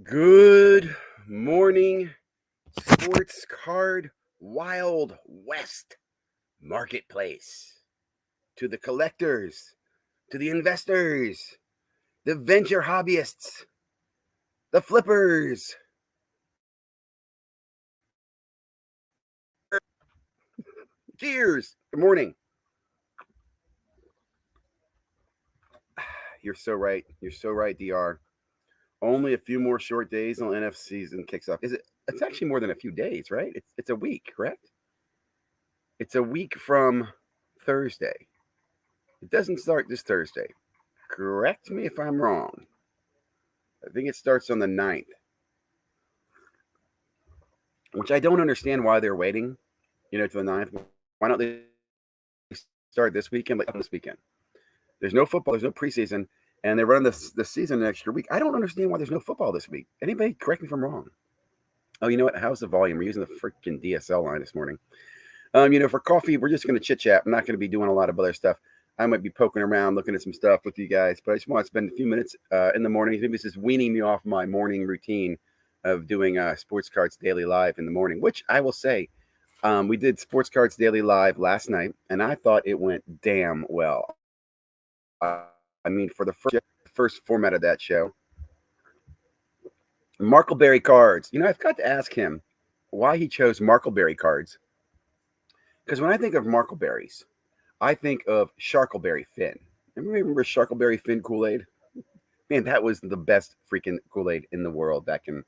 Good morning, sports card Wild West marketplace. To the collectors, to the investors, the venture hobbyists, the flippers. Cheers. Good morning. You're so right. You're so right, DR. Only a few more short days until NFC season kicks off. It's actually more than a few days, right? It's a week, correct? It's a week from Thursday. It doesn't start this Thursday. Correct me if I'm wrong. I think it starts on the 9th, which I don't understand why they're waiting, to the 9th. Why don't they start this weekend, like this weekend? There's no football, there's no preseason, and they're running the season an extra week. I don't understand why there's no football this week. Anybody correct me if I'm wrong? Oh, you know what? How's the volume? We're using the freaking DSL line this morning. For coffee, we're just going to chit-chat. I'm not going to be doing a lot of other stuff. I might be poking around, looking at some stuff with you guys, but I just want to spend a few minutes in the morning. Maybe this is weaning me off my morning routine of doing Sports Cards Daily Live in the morning, which I will say, we did Sports Cards Daily Live last night, and I thought it went damn well. For the first format of that show, Markleberry cards. I've got to ask him why he chose Markleberry cards. Because when I think of Markleberries, I think of Sharkleberry Finn. Remember Sharkleberry Finn Kool-Aid? Man, that was the best freaking Kool-Aid in the world back in,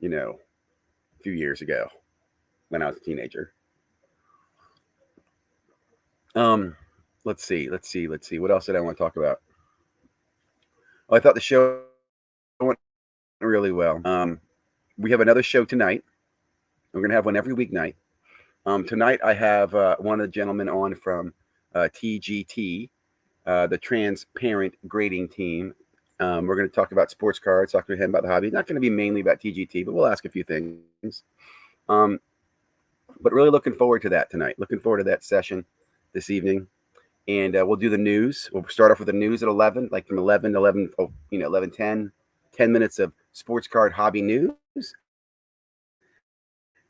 a few years ago when I was a teenager. Let's see. What else did I want to talk about? Oh, I thought the show went really well. We have another show tonight. We're going to have one every weeknight. Tonight I have one of the gentlemen on from TGT, the Transparent Grading Team. We're going to talk about sports cards, talk to him about the hobby. Not going to be mainly about TGT, but we'll ask a few things. But really looking forward to that tonight. Looking forward to that session this evening. And we'll do the news. We'll start off with the news at 11, like from 11 to 11:10, 10 minutes of sports card hobby news.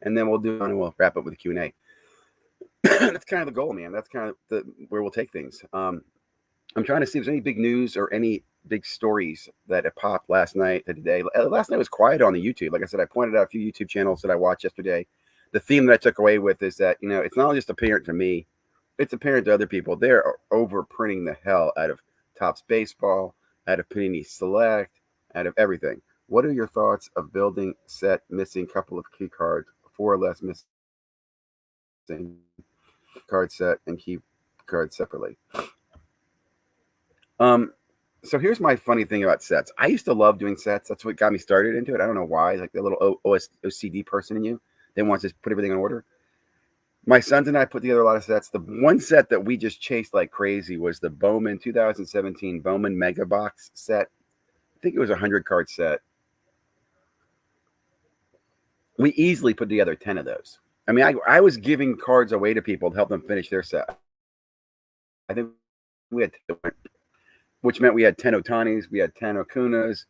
And then we'll wrap up with a Q&A. That's kind of the goal, man. That's kind of where we'll take things. I'm trying to see if there's any big news or any big stories that have popped last night and today. Last night was quiet on the YouTube. Like I said, I pointed out a few YouTube channels that I watched yesterday. The theme that I took away with is that, it's not just apparent to me, it's apparent to other people. They're overprinting the hell out of Topps Baseball, out of Panini Select, out of everything. What are your thoughts of building set missing couple of key cards, 4 or less missing card set and keep cards separately? So here's my funny thing about sets. I used to love doing sets. That's what got me started into it. I don't know why. Like the little OCD person in you, they want to just put everything in order. My sons and I put together a lot of sets. The one set that we just chased like crazy was the Bowman 2017 Bowman Mega Box set. I think it was a 100-card set. We easily put together 10 of those. I was giving cards away to people to help them finish their set. I think we had, which meant we had 10 Otanis, we had 10 Acunas,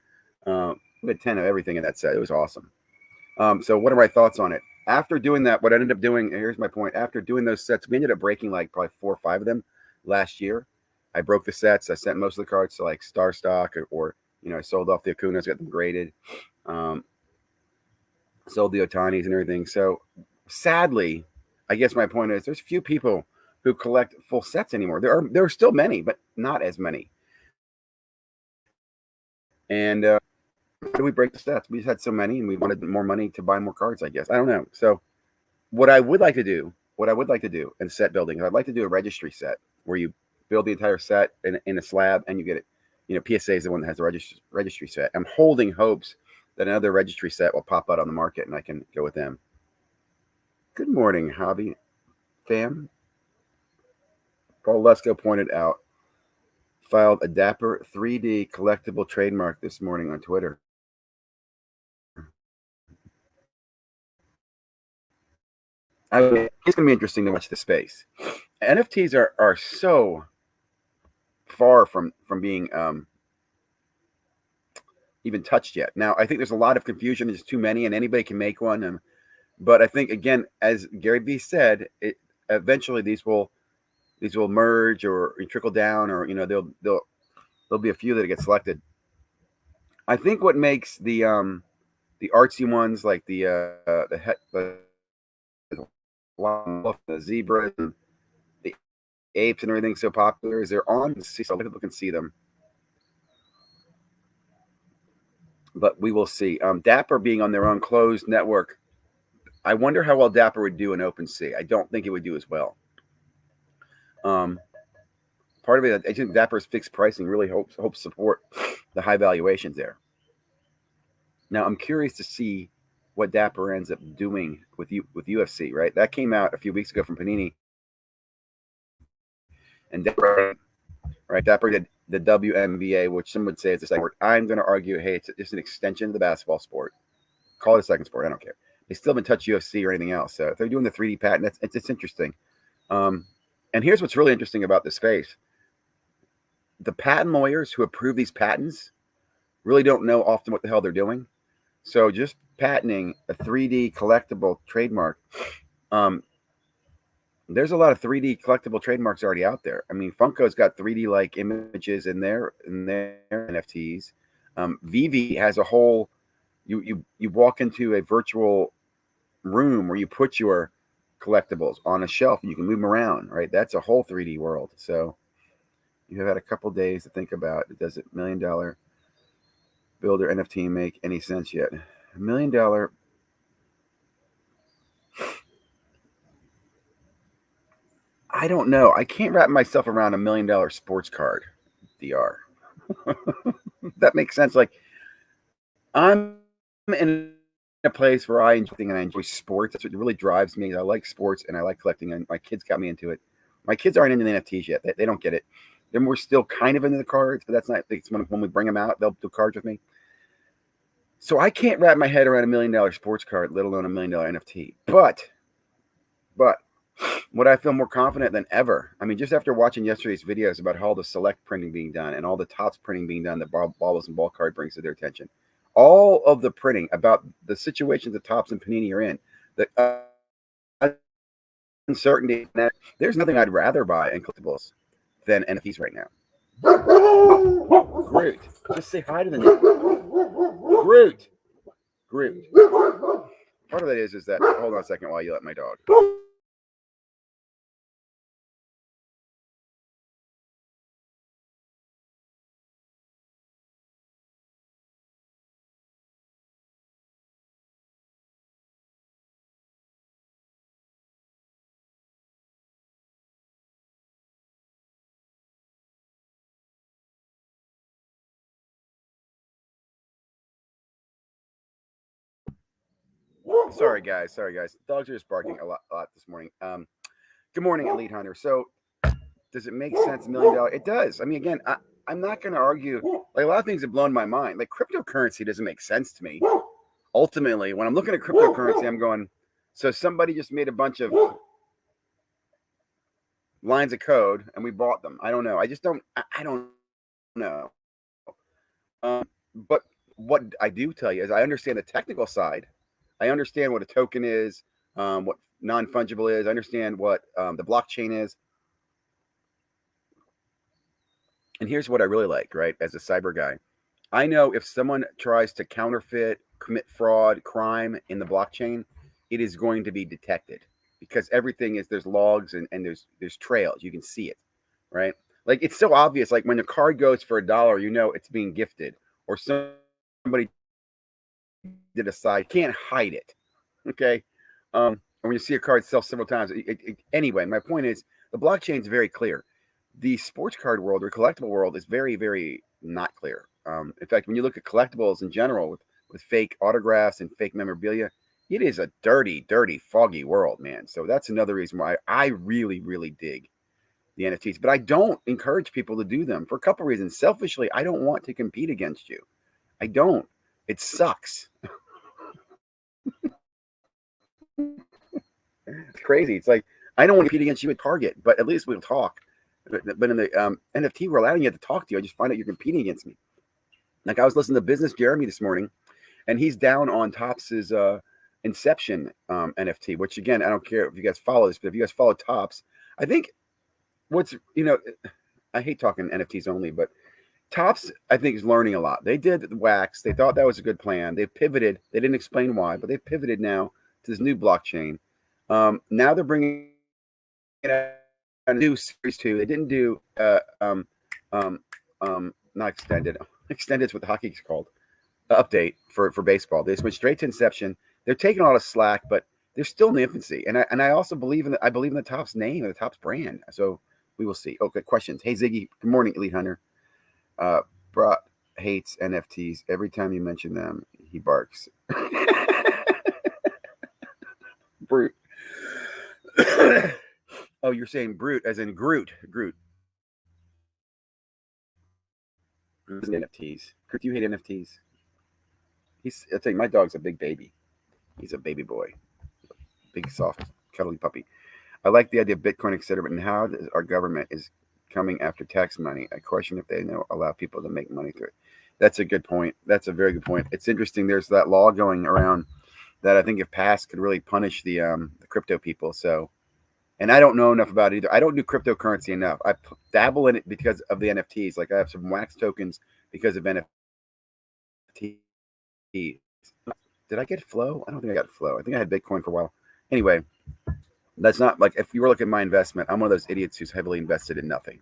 we had 10 of everything in that set. It was awesome. So what are my thoughts on it? After doing that, what I ended up doing, and here's my point, after doing those sets, we ended up breaking like probably 4 or 5 of them last year. I broke the sets. I sent most of the cards to like Star Stock or I sold off the Acunas, got them graded. Sold the Otanis and everything. So sadly, I guess my point is there's few people who collect full sets anymore. There are still many, but not as many. And how do we break the sets? We just had so many, and we wanted more money to buy more cards, I guess. I don't know. So what I would like to do in set building, I'd like to do a registry set where you build the entire set in a slab and you get it. PSA is the one that has the registry set. I'm holding hopes that another registry set will pop out on the market and I can go with them. Good morning, hobby fam. Paul Lesko pointed out, filed a dapper 3D collectible trademark this morning on Twitter. It's going to be interesting to watch the space. NFTs are so far from being, even touched yet. Now, I think there's a lot of confusion. There's too many, and anybody can make one. But I think, again, as Gary Vee said, eventually these will merge or trickle down, or there'll be a few that get selected. I think what makes the artsy ones, like the zebras and the apes and everything, so popular is they're on, so people can see them. But we will see. Dapper being on their own closed network, I wonder how well Dapper would do in OpenSea. I don't think it would do as well. Part of it, I think Dapper's fixed pricing really hopes support the high valuations there. Now, I'm curious to see what Dapper ends up doing with UFC, right? That came out a few weeks ago from Panini. And Dapper did the WNBA, which some would say is a second sport. I'm going to argue, hey, it's just an extension of the basketball sport. Call it a second sport. I don't care. They still haven't touched UFC or anything else. So if they're doing the 3D patent, it's interesting. And here's what's really interesting about this space. The patent lawyers who approve these patents really don't know often what the hell they're doing. So just patenting a 3D collectible trademark, there's a lot of 3D collectible trademarks already out there. I mean, Funko's got 3D like images in their NFTs. Vivi has a whole. You walk into a virtual room where you put your collectibles on a shelf and you can move them around. Right, that's a whole 3D world. So you have had a couple days to think about it. Does it $1 million builder NFT make any sense yet? $1 million. I don't know. I can't wrap myself around $1 million sports card DR. That makes sense. Like, I'm in a place where I enjoy sports. That's what really drives me. I like sports and I like collecting, and my kids got me into it. My kids aren't into the NFTs yet. They don't get it. We're still kind of into the cards, but that's not. It's when we bring them out, they'll do cards with me. So I can't wrap my head around $1 million sports card, let alone $1 million NFT. But would I feel more confident than ever? I mean, just after watching yesterday's videos about all the select printing being done and all the Topps printing being done that Baubles and Ball Card brings to their attention, all of the printing about the situations that Topps and Panini are in, the uncertainty, that there's nothing I'd rather buy in collectibles than NFTs right now. Groot, just say hi to the neighbor. Groot. Part of that is that. Hold on a second while you let my dog. Sorry guys. Dogs are just barking a lot this morning. Good morning, Elite Hunter. So, does it make sense? $1 million? It does. I mean, again, I'm not going to argue. Like, a lot of things have blown my mind. Like, cryptocurrency doesn't make sense to me. Ultimately, when I'm looking at cryptocurrency, I'm going, so somebody just made a bunch of lines of code and we bought them. I don't know. I just don't. I don't know. But what I do tell you is I understand the technical side. I understand what a token is, what non-fungible is. I understand what the blockchain is. And here's what I really like, right? As a cyber guy, I know if someone tries to counterfeit, commit fraud, crime in the blockchain, it is going to be detected because everything is, there's logs and there's trails. You can see it, right? Like, it's so obvious. Like, when the card goes for $1, you know it's being gifted, or somebody did a side. Can't hide it. Okay. And when you see a card sell several times, anyway, my point is the blockchain is very clear. The sports card world or collectible world is very, very not clear. In fact, when you look at collectibles in general with fake autographs and fake memorabilia, it is a dirty, dirty, foggy world, man. So that's another reason why I really, really dig the NFTs. But I don't encourage people to do them for a couple of reasons. Selfishly, I don't want to compete against you. I don't. It sucks. It's crazy. It's like, I don't want to compete against you at Target, but at least we'll talk. But in the NFT world, I don't get to talk to you. I just find out you're competing against me. Like I was listening to Business Jeremy this morning, and he's down on Tops's Inception NFT, which again, I don't care if you guys follow this, but if you guys follow Tops, I think I hate talking NFTs only, but Tops, I think, is learning a lot. They did wax. They thought that was a good plan. They pivoted. They didn't explain why, but they pivoted now to this new blockchain. Now they're bringing a new series 2. They didn't do not extended. Extended is what the hockey is called. Update for baseball. They just went straight to Inception. They're taking a lot of slack, but they're still in the infancy. And I also believe in the Topps name and the Topps brand. So we will see. Okay, questions. Hey Ziggy, good morning, Elite Hunter. Brat hates NFTs. Every time you mention them, he barks. Brute. Oh, you're saying brute as in Groot. Groot. NFTs. Groot, you hate NFTs? I'll tell you, my dog's a big baby. He's a baby boy. Big, soft, cuddly puppy. I like the idea of Bitcoin, etc. But how our government is coming after tax money. I question if they allow people to make money through it. That's a good point. That's a very good point. It's interesting. There's that law going around that I think if passed could really punish the crypto people. So, and I don't know enough about it either. I don't do cryptocurrency enough. I dabble in it because of the NFTs. Like I have some wax tokens because of NFTs. Did I get flow? I don't think I got flow. I think I had Bitcoin for a while. Anyway, that's not like if you were looking at my investment, I'm one of those idiots who's heavily invested in nothing.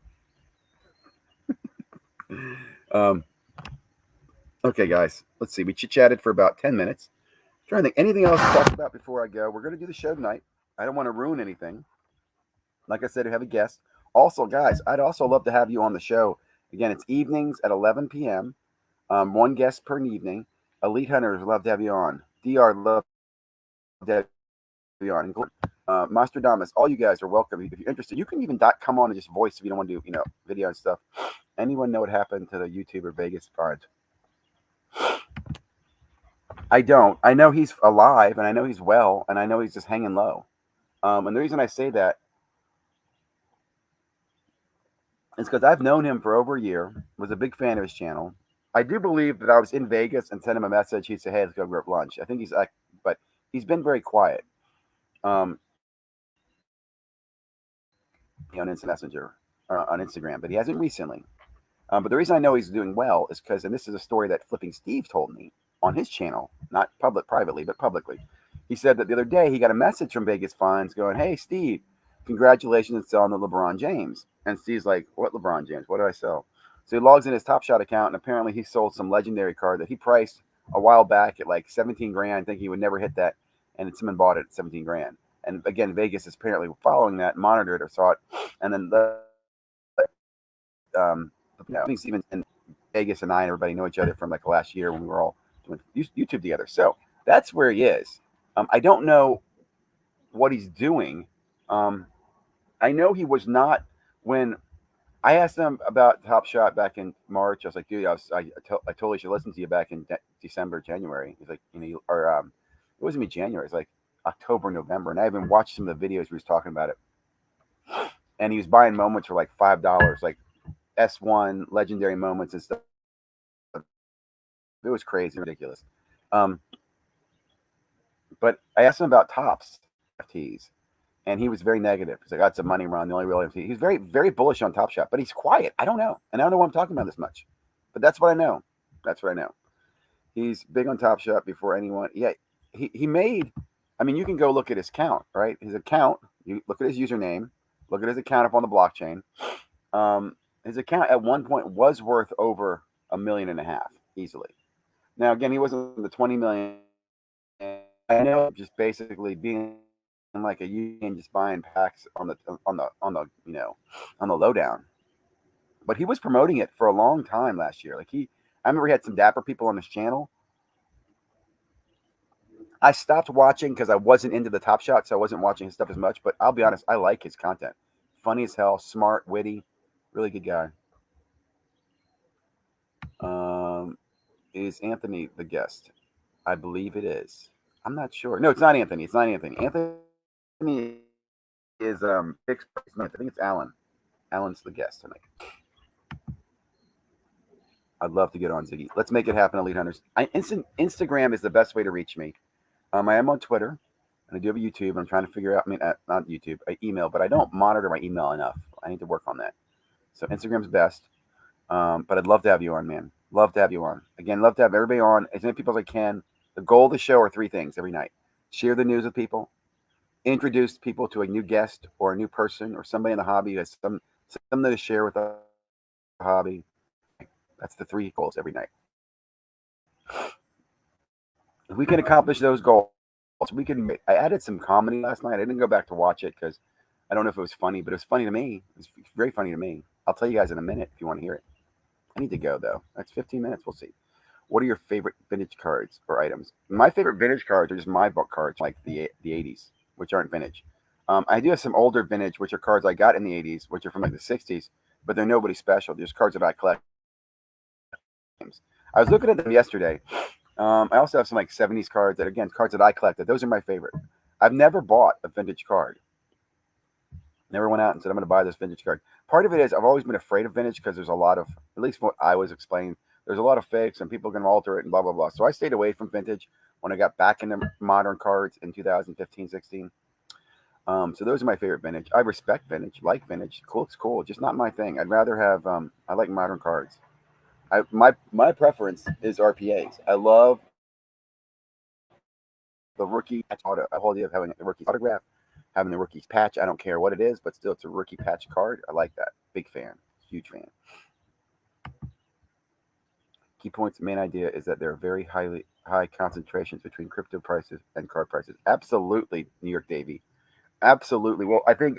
Okay, guys, let's see. We chit-chatted for about 10 minutes. I'm trying to think anything else to talk about before I go. We're going to do the show tonight. I don't want to ruin anything. Like I said, we have a guest. Also, guys, I'd also love to have you on the show. Again, it's evenings at 11 p.m. One guest per evening. Elite Hunters, love to have you on. DR, love to have you on. Mastradamus, all you guys are welcome. If you're interested, you can even come on and just voice if you don't want to do, video and stuff. Anyone know what happened to the YouTuber Vegas Find? I don't. I know he's alive, and I know he's well, and I know he's just hanging low. And the reason I say that is because I've known him for over a year, was a big fan of his channel. I do believe that I was in Vegas and sent him a message. He'd say, "Hey, let's go grab lunch." I think but he's been very quiet. On Instant Messenger, on Instagram, but he hasn't recently. But the reason I know he's doing well is because, and this is a story that Flipping Steve told me on his channel, not privately, but publicly. He said that the other day he got a message from Vegas Funds going, "Hey, Steve, congratulations on selling the LeBron James." And Steve's like, "What LeBron James? What did I sell?" So he logs in his Top Shot account, and apparently he sold some legendary card that he priced a while back at like 17 grand. I think he would never hit that, and someone bought it at 17 grand. And again, Vegas is apparently following that, monitored or saw it, and then I think Steven and Vegas and I and everybody know each other from like last year when we were all doing YouTube together. So that's where he is. I don't know what he's doing. I know he was not when I asked him about Top Shot back in March. I was like, dude, I totally should listen to you back in December, January. He's like, it wasn't me January. It's like October, November. And I even watched some of the videos where he was talking about it. And he was buying moments for like $5, like S1 legendary moments and stuff. It was crazy, ridiculous. But I asked him about Topps NFTs, and he was very negative. He's like, "That's a money run. The only real NFT." He's very, very bullish on Top Shot, but he's quiet. I don't know, and I don't know why I'm talking about this much, but that's what I know. That's what I know. He's big on Top Shot before anyone. Yeah, he made. I mean, you can go look at his account, right? His account. You look at his username. Look at his account up on the blockchain. His account at one point was worth over $1.5 million easily. Now, again, he wasn't the 20 million. I know, just basically being like a union, just buying packs on the lowdown. But he was promoting it for a long time last year. I remember he had some dapper people on his channel. I stopped watching because I wasn't into the Top Shot, so I wasn't watching his stuff as much. But I'll be honest, I like his content. Funny as hell, smart, witty, really good guy. Is Anthony the guest? I believe it is. I'm not sure. No, it's not Anthony. It's not Anthony. Anthony is fixed. I think it's Alan. Alan's the guest tonight. I'd love to get on Ziggy. Let's make it happen, Elite Hunters. Instagram is the best way to reach me. I am on Twitter, and I do have a YouTube. I'm trying to figure out. I mean, not YouTube, I email, but I don't monitor my email enough. I need to work on that. So Instagram's best. But I'd love to have you on, man. Love to have you on. Again, love to have everybody on, as many people as I can. The goal of the show are three things every night: share the news with people, introduce people to a new guest or a new person or somebody in the hobby who has something to share with the hobby. That's the three goals every night. If we can accomplish those goals, we can. I added some comedy last night. I didn't go back to watch it because I don't know if it was funny, but it was funny to me. It was very funny to me. I'll tell you guys in a minute if you want to hear it. I need to go though. That's 15 minutes. We'll see. What are your favorite vintage cards or items? My favorite vintage cards are just my book cards, like the 80s, which aren't vintage. I do have some older vintage, which are cards I got in the 80s, which are from like the 60s, but they're nobody special. They're just cards that I collect. I was looking at them yesterday. I also have some like 70s cards that, again, cards that I collected. Those are my favorite. I've never bought a vintage card. Never went out and said, I'm going to buy this vintage card. Part of it is I've always been afraid of vintage because there's a lot of, at least what I was explaining, there's a lot of fakes and people can alter it and blah, blah, blah. So I stayed away from vintage when I got back into modern cards in 2015, 16. So those are my favorite vintage. I respect vintage, like vintage. Cool, it's cool. Just not my thing. I'd rather have, I like modern cards. My preference is RPAs. I love the rookie auto. I hold you of having the rookie autograph, having the rookie's patch. I don't care what it is, but still, it's a rookie patch card. I like that. Big fan, huge fan. Key points. Main idea is that there are very high concentrations between crypto prices and card prices. Absolutely, New York Davy. Absolutely. Well, I think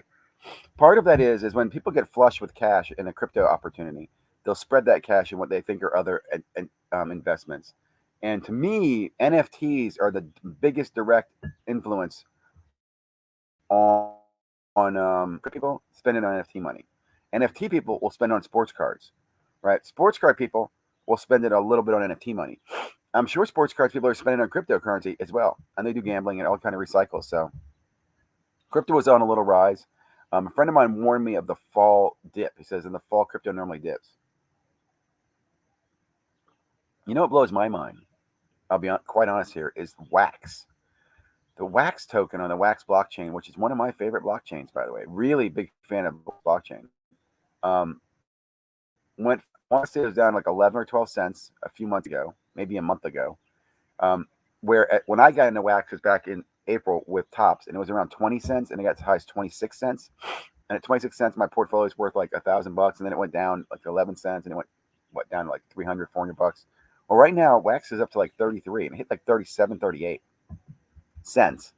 part of that is when people get flush with cash in a crypto opportunity, they'll spread that cash in what they think are other investments. And to me, NFTs are the biggest direct influence on people spending on NFT money. NFT people will spend on sports cards, right? Sports card people will spend it a little bit on NFT money. I'm sure sports cards people are spending on cryptocurrency as well, and they do gambling and all kind of recycle. So crypto was on a little rise. A friend of mine warned me of the fall dip. He says in the fall, crypto normally dips. You know what blows my mind? I'll be quite honest here, is Wax. The Wax token on the Wax blockchain, which is one of my favorite blockchains, by the way. Really big fan of blockchain. I want to say it was down like 11 or 12 cents a few months ago, maybe a month ago. When I got into Wax was back in April with tops, and it was around 20 cents, and it got as high as 26 cents. And at 26 cents, my portfolio is worth like $1,000, and then it went down like 11 cents, and it went down to like 300, 400 bucks. Well, right now, Wax is up to like 33, and it hit like 37, 38 cents.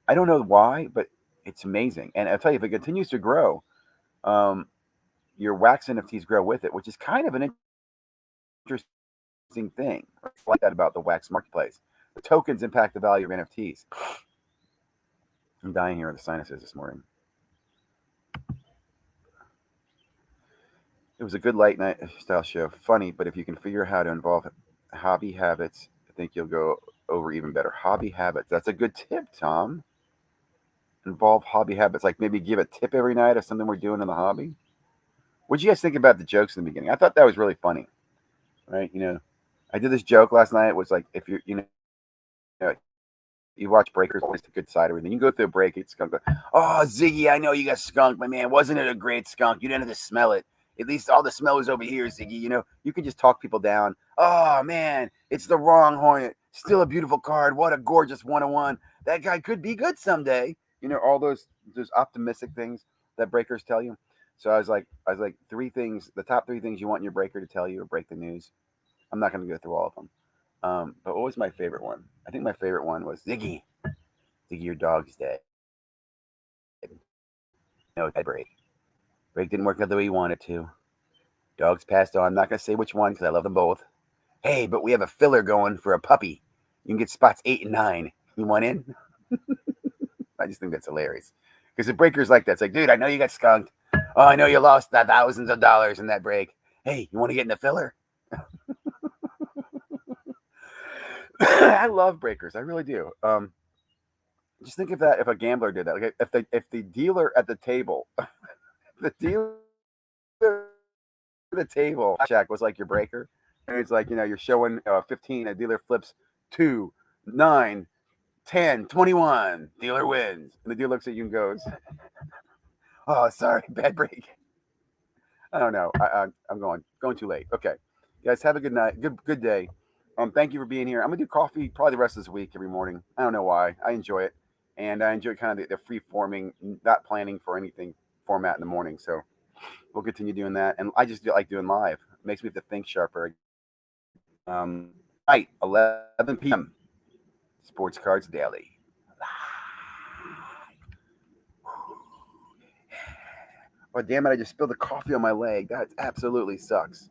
I don't know why, but it's amazing. And I'll tell you, if it continues to grow, your Wax NFTs grow with it, which is kind of an interesting thing. I like that about the Wax marketplace. The tokens impact the value of NFTs. I'm dying here with the sinuses this morning. It was a good late night style show. Funny, but if you can figure out how to involve hobby habits, I think you'll go over even better. Hobby habits. That's a good tip, Tom. Involve hobby habits, like maybe give a tip every night of something we're doing in the hobby. What do you guys think about the jokes in the beginning? I thought that was really funny, right? I did this joke last night. It was like, if you watch Breakers, always a good side of everything. You can go through a break, it's skunk. Oh, Ziggy, I know you got skunk, but man, wasn't it a great skunk? You didn't have to smell it. At least all the smell was over here, Ziggy. You can just talk people down. Oh, man, it's the wrong Hornet. Still a beautiful card. What a gorgeous 101. That guy could be good someday. All those optimistic things that breakers tell you. So I was like, three things, the top three things you want your breaker to tell you or break the news. I'm not going to go through all of them. But what was my favorite one? I think my favorite one was Ziggy. Ziggy, your dog's dead. No, break. Break didn't work out the way you wanted to. Dogs passed on. I'm not going to say which one because I love them both. Hey, but we have a filler going for a puppy. You can get spots 8 and 9. You want in? I just think that's hilarious. Because the breaker's like that. It's like, dude, I know you got skunked. Oh, I know you lost thousands of dollars in that break. Hey, you want to get in the filler? I love breakers. I really do. Just think of that if a gambler did that. Like if the dealer at the table, the dealer at the table, Jack was like your breaker, it's like, you're showing 15, a dealer flips 2, 9, 10, 21, dealer wins. And the dealer looks at you and goes, oh, sorry, bad break. I don't know. I'm going too late. Okay, guys, have a good night. Good day. Thank you for being here. I'm gonna do coffee probably the rest of this week every morning. I don't know why. I enjoy it, and I enjoy kind of the free forming, not planning for anything format in the morning. So we'll continue doing that. And I just like doing live. It makes me have to think sharper. Tonight, 11 p.m. Sports Cards Daily. Oh, damn it. I just spilled the coffee on my leg. That absolutely sucks.